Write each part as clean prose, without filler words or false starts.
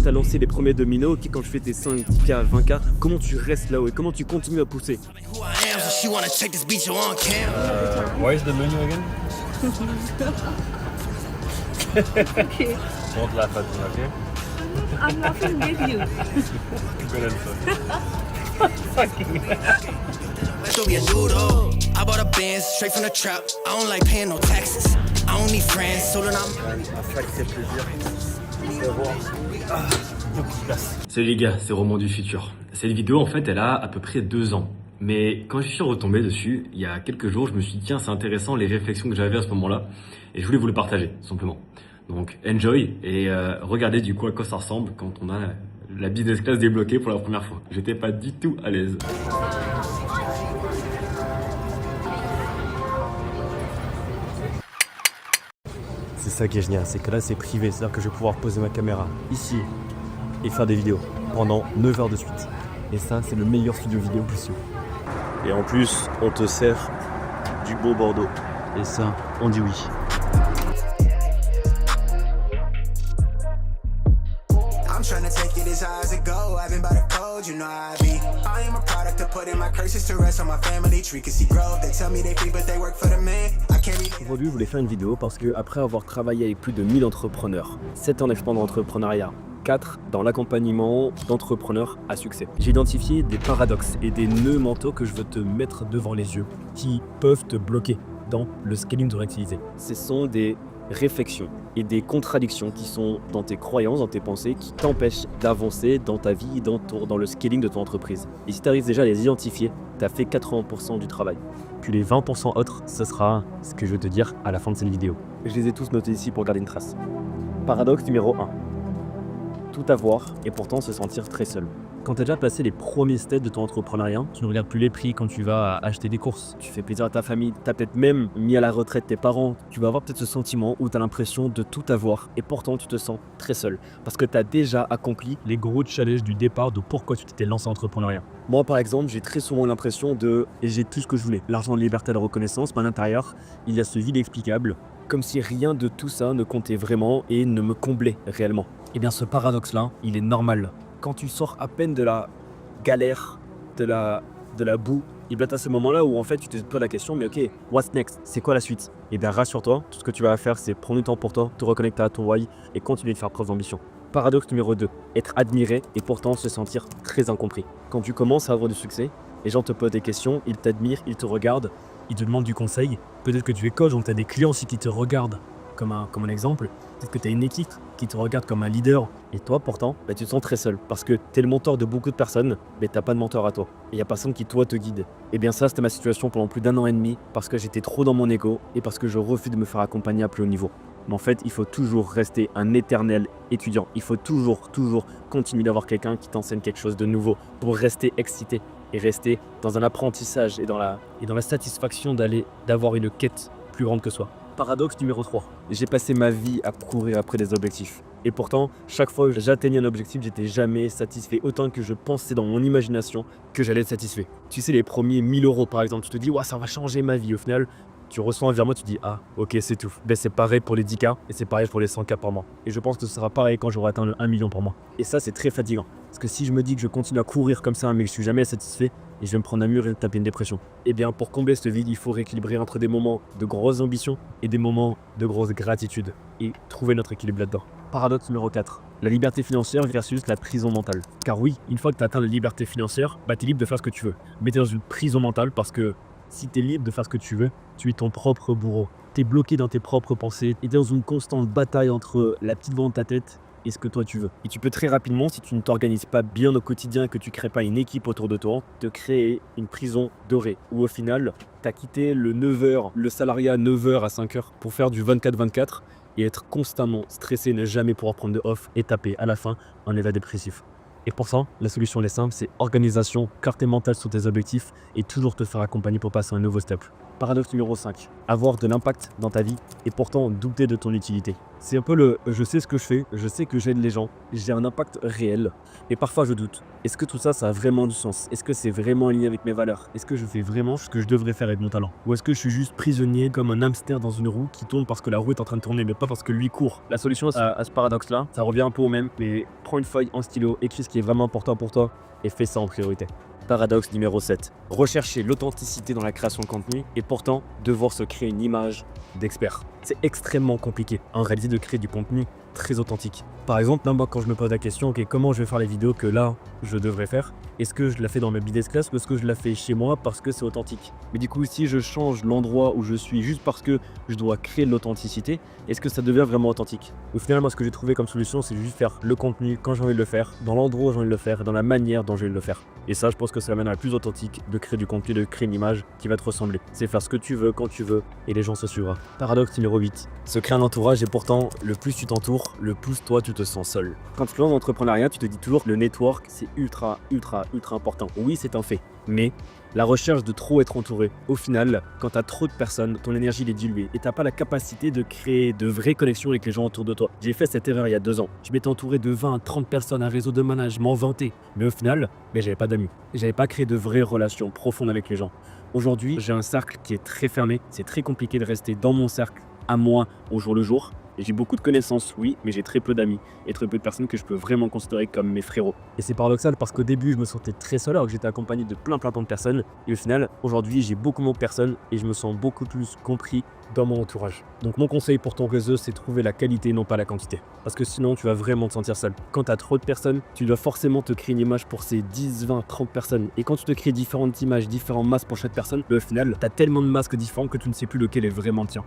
t'as lancé les premiers dominos, ok, quand je fais tes 5, 10K, 20K, comment tu restes là-haut et comment tu continues à pousser? Where is the menu again? Okay. Don't laugh at me, okay? I'm laughing with you. Good answer. I bought a Benz straight from the trap. I don't like paying no taxes. I don't need friends, so then I'm. Un sacré plaisir d'avoir beaucoup de place. Salut les gars, c'est Roman du futur. Cette vidéo en fait elle a à peu près 2 ans. Mais quand je suis retombé dessus, il y a quelques jours, je me suis dit tiens c'est intéressant les réflexions que j'avais à ce moment-là. Et je voulais vous le partager, simplement. Donc enjoy et regardez du coup à quoi ça ressemble quand on a la business class débloquée pour la première fois. J'étais pas du tout à l'aise. C'est ça qui est génial, c'est que là c'est privé, c'est-à-dire que je vais pouvoir poser ma caméra ici et faire des vidéos pendant 9 heures de suite. Et ça c'est le meilleur studio vidéo possible. Et en plus on te sert du beau Bordeaux. Et ça, on dit oui. I'm trying to take it as high as it go. I've been by the code, you know how I be. I am a product of putting my curses to rest on my family tree. Can see growth, they tell me they free but they work for the man. I can't be. Aujourd'hui je voulais faire une vidéo parce que après avoir travaillé avec plus de 1000 entrepreneurs, 7 ans d'expérience d'entrepreneuriat, 4 dans l'accompagnement d'entrepreneurs à succès. J'ai identifié des paradoxes et des nœuds mentaux que je veux te mettre devant les yeux qui peuvent te bloquer dans le scaling de ton activité. Ce sont des réflexions et des contradictions qui sont dans tes croyances, dans tes pensées, qui t'empêchent d'avancer dans ta vie, dans le scaling de ton entreprise. Et si tu arrives déjà à les identifier, tu as fait 80% du travail. Puis les 20% autres, ce sera ce que je vais te dire à la fin de cette vidéo. Je les ai tous notés ici pour garder une trace. Paradoxe numéro 1. Tout avoir et pourtant se sentir très seul. Quand tu as déjà passé les premiers steps de ton entrepreneuriat, tu ne regardes plus les prix quand tu vas acheter des courses. Tu fais plaisir à ta famille, tu as peut-être même mis à la retraite tes parents. Tu vas avoir peut-être ce sentiment où tu as l'impression de tout avoir et pourtant tu te sens très seul. Parce que tu as déjà accompli les gros challenges du départ de pourquoi tu t'étais lancé en entrepreneuriat. Moi par exemple, j'ai très souvent l'impression et j'ai tout ce que je voulais. L'argent, la liberté, la reconnaissance, mais à l'intérieur, il y a ce vide inexplicable. Comme si rien de tout ça ne comptait vraiment et ne me comblait réellement. Et bien ce paradoxe-là, il est normal. Quand tu sors à peine de la galère, de la boue, et bien à ce moment-là où en fait tu te poses la question, mais ok, what's next? C'est quoi la suite? Et bien rassure-toi, tout ce que tu vas faire c'est prendre du temps pour toi, te reconnecter à ton why et continuer de faire preuve d'ambition. Paradoxe numéro 2, être admiré et pourtant se sentir très incompris. Quand tu commences à avoir du succès, les gens te posent des questions, ils t'admirent, ils te regardent, ils te demandent du conseil. Peut-être que tu es coach, donc tu as des clients aussi qui te regardent comme un exemple. Peut-être que tu as une équipe qui te regarde comme un leader. Et toi, pourtant, tu te sens très seul. Parce que tu es le mentor de beaucoup de personnes, mais tu n'as pas de mentor à toi. Et il n'y a personne qui, toi, te guide. Et bien ça, c'était ma situation pendant plus d'1 an et demi, parce que j'étais trop dans mon ego et parce que je refuse de me faire accompagner à plus haut niveau. Mais en fait, il faut toujours rester un éternel étudiant. Il faut toujours continuer d'avoir quelqu'un qui t'enseigne quelque chose de nouveau pour rester excité et rester dans un apprentissage et dans la satisfaction d'avoir une quête plus grande que soi. Paradoxe numéro 3. J'ai passé ma vie à courir après des objectifs. Et pourtant, chaque fois que j'atteignais un objectif, j'étais jamais satisfait. Autant que je pensais dans mon imagination que j'allais être satisfait. Tu sais, les premiers 1000 euros par exemple, tu te dis, ouais, ça va changer ma vie. Au final, tu reçois un virement, tu te dis, ah, ok, c'est tout. Ben, c'est pareil pour les 10K et c'est pareil pour les 100K par mois. Et je pense que ce sera pareil quand j'aurai atteint le 1 million par mois. Et ça, c'est très fatigant. Parce que si je me dis que je continue à courir comme ça, mais que je suis jamais satisfait, et je vais me prendre un mur et taper une dépression. Et bien, pour combler ce vide, il faut rééquilibrer entre des moments de grosses ambitions et des moments de grosse gratitude. Et trouver notre équilibre là-dedans. Paradoxe numéro 4. La liberté financière versus la prison mentale. Car oui, une fois que tu as atteint la liberté financière, tu es libre de faire ce que tu veux. Mais tu es dans une prison mentale parce que si tu es libre de faire ce que tu veux, tu es ton propre bourreau. Tu es bloqué dans tes propres pensées et tu es dans une constante bataille entre la petite voix de ta tête et ce que toi tu veux. Et tu peux très rapidement, si tu ne t'organises pas bien au quotidien et que tu ne crées pas une équipe autour de toi, te créer une prison dorée. Où au final, tu as quitté le 9h, le salariat 9h à 5h pour faire du 24-24 et être constamment stressé, ne jamais pouvoir prendre de off et taper à la fin en état dépressif. Et pour ça, la solution elle est simple, c'est organisation, clarté mentale sur tes objectifs et toujours te faire accompagner pour passer à un nouveau step. Paradoxe numéro 5. Avoir de l'impact dans ta vie et pourtant douter de ton utilité. C'est un peu le je sais ce que je fais, je sais que j'aide les gens, j'ai un impact réel, et parfois je doute. Est-ce que tout ça, ça a vraiment du sens? Est-ce que c'est vraiment aligné avec mes valeurs? Est-ce que je fais vraiment ce que je devrais faire avec mon talent? Ou est-ce que je suis juste prisonnier comme un hamster dans une roue qui tourne parce que la roue est en train de tourner, mais pas parce que lui court? La solution à ce paradoxe-là, ça revient un peu au même, mais prends une feuille, un stylo, écris ce qui est vraiment important pour toi et fais ça en priorité. Paradoxe numéro 7. Rechercher l'authenticité dans la création de contenu et pourtant devoir se créer une image d'expert. C'est extrêmement compliqué en réalité de créer du contenu très authentique. Par exemple, là, moi, quand je me pose la question, ok, comment je vais faire les vidéos que là, je devrais faire? Est-ce que je la fais dans ma business class ou est-ce que je la fais chez moi parce que c'est authentique? Mais du coup, si je change l'endroit où je suis juste parce que je dois créer de l'authenticité, est-ce que ça devient vraiment authentique? Au final, moi, ce que j'ai trouvé comme solution, c'est juste faire le contenu quand j'ai envie de le faire, dans l'endroit où j'ai envie de le faire, et dans la manière dont j'ai envie de le faire. Et ça, je pense que c'est la manière la plus authentique de créer du contenu, de créer une image qui va te ressembler. C'est faire ce que tu veux, quand tu veux, et les gens se suivront. Paradoxe numéro 8. Se créer un entourage et pourtant, le plus tu t'entoures, le plus toi tu te sens seul. Quand tu te lances dans l'entrepreneuriat, tu te dis toujours le network, c'est ultra important. Oui, c'est un fait. Mais la recherche de trop être entouré, au final, quand tu as trop de personnes, ton énergie est diluée et tu n'as pas la capacité de créer de vraies connexions avec les gens autour de toi. J'ai fait cette erreur il y a 2 ans. Je m'étais entouré de 20 à 30 personnes, un réseau de management vanté. Mais au final, j'avais pas d'amis. J'avais pas créé de vraies relations profondes avec les gens. Aujourd'hui, j'ai un cercle qui est très fermé. C'est très compliqué de rester dans mon cercle à moi au jour le jour. Et j'ai beaucoup de connaissances, oui, mais j'ai très peu d'amis et très peu de personnes que je peux vraiment considérer comme mes frérots. Et c'est paradoxal parce qu'au début, je me sentais très seul alors que j'étais accompagné de plein de personnes. Et au final, aujourd'hui, j'ai beaucoup moins de personnes et je me sens beaucoup plus compris dans mon entourage. Donc mon conseil pour ton réseau, c'est trouver la qualité, non pas la quantité. Parce que sinon, tu vas vraiment te sentir seul. Quand tu as trop de personnes, tu dois forcément te créer une image pour ces 10, 20, 30 personnes. Et quand tu te crées différentes images, différentes masques pour chaque personne, au final, tu as tellement de masques différents que tu ne sais plus lequel est vraiment le tien.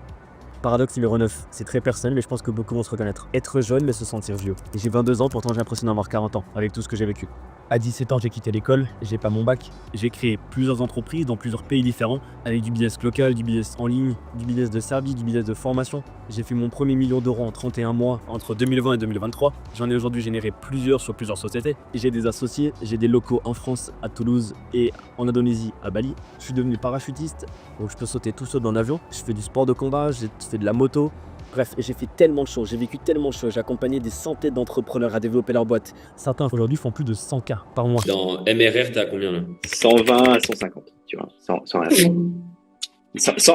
Paradoxe numéro 9, c'est très personnel mais je pense que beaucoup vont se reconnaître. Être jeune mais se sentir vieux. Et j'ai 22 ans, pourtant j'ai l'impression d'avoir 40 ans avec tout ce que j'ai vécu. À 17 ans, j'ai quitté l'école, j'ai pas mon bac. J'ai créé plusieurs entreprises dans plusieurs pays différents, avec du business local, du business en ligne, du business de service, du business de formation. J'ai fait mon premier million d'euros en 31 mois entre 2020 et 2023. J'en ai aujourd'hui généré plusieurs sur plusieurs sociétés. J'ai des associés, j'ai des locaux en France, à Toulouse et en Indonésie, à Bali. Je suis devenu parachutiste, donc je peux sauter tout seul dans l'avion. Je fais du sport de combat, j'ai fait de la moto. Bref, j'ai fait tellement de choses, j'ai vécu tellement de choses, j'ai accompagné des centaines d'entrepreneurs à développer leur boîte. Certains aujourd'hui font plus de 100K par mois. Dans MRR, t'as combien là? 120 à 150, tu vois, sans rien faire.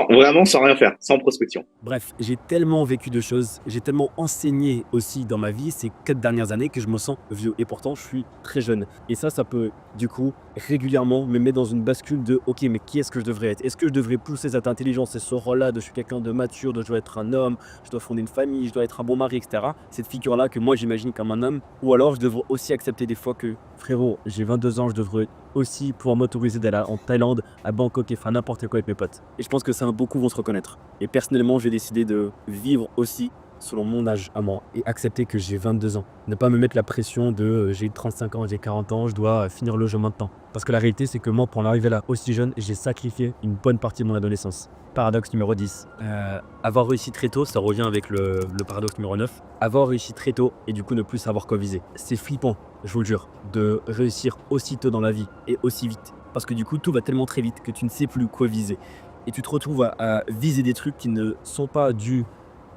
Vraiment sans rien faire, sans prospection. Bref, j'ai tellement vécu de choses, j'ai tellement enseigné aussi dans ma vie ces 4 dernières années que je me sens vieux. Et pourtant, je suis très jeune. Et ça peut, du coup, régulièrement me mettre dans une bascule de « Ok, mais qui est-ce que je devrais être? Est-ce que je devrais pousser cette intelligence et ce rôle-là de je suis quelqu'un de mature, de je dois être un homme, je dois fonder une famille, je dois être un bon mari, etc. » Cette figure-là que moi j'imagine comme un homme. Ou alors je devrais aussi accepter des fois que « Frérot, j'ai 22 ans, je devrais aussi pouvoir m'autoriser d'aller en Thaïlande, à Bangkok et faire n'importe quoi avec mes potes. » Et je pense que ça, beaucoup vont se reconnaître. Et personnellement, j'ai décidé de vivre aussi selon mon âge à moi et accepter que j'ai 22 ans. Ne pas me mettre la pression de j'ai 35 ans, j'ai 40 ans, je dois finir le jeu maintenant. Parce que la réalité, c'est que moi, pour en arriver là aussi jeune, j'ai sacrifié une bonne partie de mon adolescence. Paradoxe numéro 10. Avoir réussi très tôt, ça revient avec le paradoxe numéro 9. Avoir réussi très tôt et du coup ne plus savoir quoi viser. C'est flippant, je vous le jure, de réussir aussi tôt dans la vie et aussi vite. Parce que du coup, tout va tellement très vite que tu ne sais plus quoi viser. Et tu te retrouves à viser des trucs qui ne sont pas dus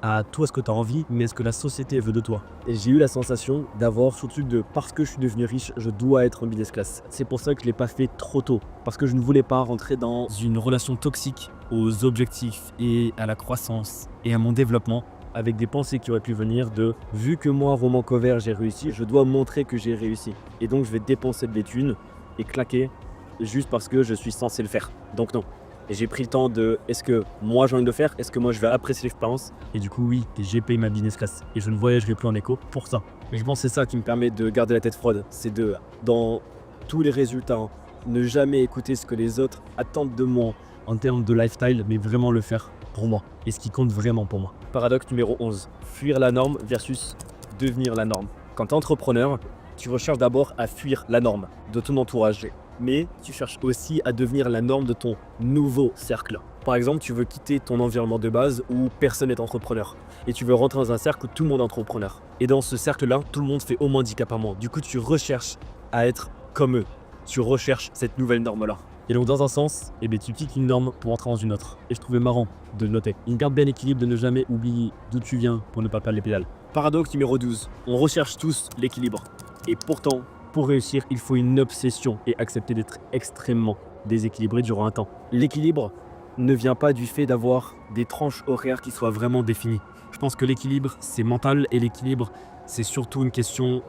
à toi ce que tu as envie, mais ce que la société veut de toi. Et j'ai eu la sensation d'avoir ce truc de parce que je suis devenu riche, je dois être en business class. C'est pour ça que je ne l'ai pas fait trop tôt. Parce que je ne voulais pas rentrer dans une relation toxique aux objectifs et à la croissance et à mon développement avec des pensées qui auraient pu venir de vu que moi, Romain Covert, j'ai réussi, je dois montrer que j'ai réussi. Et donc je vais dépenser des thunes et claquer juste parce que je suis censé le faire. Donc non. Et j'ai pris le temps de, est-ce que moi j'ai envie de le faire? Est-ce que moi je vais apprécier l'expérience? Et du coup oui, j'ai payé ma business class et je ne voyagerai plus en éco pour ça. Mais je pense que c'est ça qui me permet de garder la tête froide. C'est de, dans tous les résultats, ne jamais écouter ce que les autres attendent de moi en termes de lifestyle, mais vraiment le faire pour moi. Et ce qui compte vraiment pour moi. Paradoxe numéro 11. Fuir la norme versus devenir la norme. Quand tu es entrepreneur, tu recherches d'abord à fuir la norme de ton entourage. Mais tu cherches aussi à devenir la norme de ton nouveau cercle. Par exemple, tu veux quitter ton environnement de base où personne n'est entrepreneur. Et tu veux rentrer dans un cercle où tout le monde est entrepreneur. Et dans ce cercle-là, tout le monde fait au moins 10 cas par mois. Du coup, tu recherches à être comme eux. Tu recherches cette nouvelle norme-là. Et donc dans un sens, eh ben, tu quittes une norme pour entrer dans une autre. Et je trouvais marrant de le noter. Une garde bien l'équilibre de ne jamais oublier d'où tu viens pour ne pas perdre les pédales. Paradoxe numéro 12. On recherche tous l'équilibre. Et pourtant, pour réussir, il faut une obsession et accepter d'être extrêmement déséquilibré durant un temps. L'équilibre ne vient pas du fait d'avoir des tranches horaires qui soient vraiment définies. Je pense que l'équilibre, c'est mental et l'équilibre, c'est surtout une question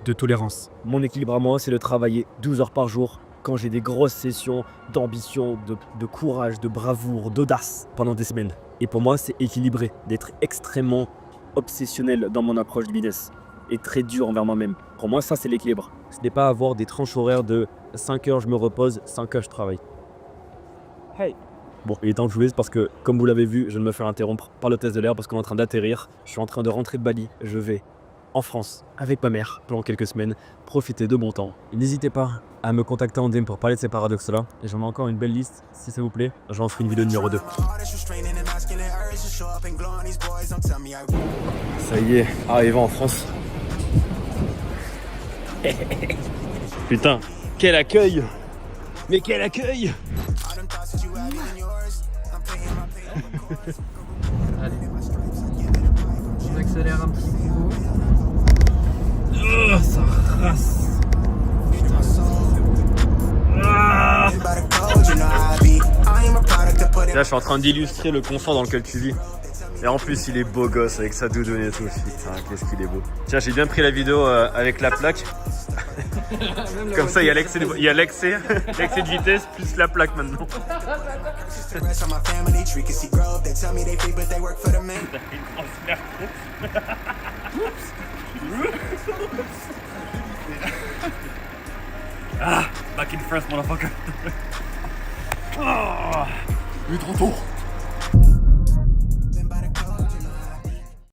de tolérance. Mon équilibre à moi, c'est de travailler 12 heures par jour quand j'ai des grosses sessions d'ambition, de courage, de bravoure, d'audace pendant des semaines. Et pour moi, c'est équilibré, d'être extrêmement obsessionnel dans mon approche du business et très dur envers moi-même. Pour moi, ça, c'est l'équilibre. Ce n'est pas avoir des tranches horaires de 5 heures, je me repose, 5 heures, je travaille. Hey! Bon, il est temps de jouer parce que, comme vous l'avez vu, je viens de me faire interrompre par l'hôtesse de l'air parce qu'on est en train d'atterrir. Je suis en train de rentrer de Bali. Je vais en France avec ma mère pendant quelques semaines, profiter de bon temps. N'hésitez pas à me contacter en DM pour parler de ces paradoxes-là. Et j'en ai encore une belle liste, si ça vous plaît. J'en ferai une vidéo numéro 2. Ça y est, arrivant en France. Putain, quel accueil! Mais quel accueil! Allez, on accélère un petit coup. Oh, ça rase! Putain, ah! Là, je suis en train d'illustrer le confort dans lequel tu vis. Et en plus, il est beau gosse avec sa doudoune et tout. Putain, qu'est-ce qu'il est beau. Tiens, j'ai bien pris la vidéo avec la plaque. Comme ça, il y a l'excès de vitesse plus la plaque maintenant. Ah, back in France, motherfucker. Oh, il est trop tôt.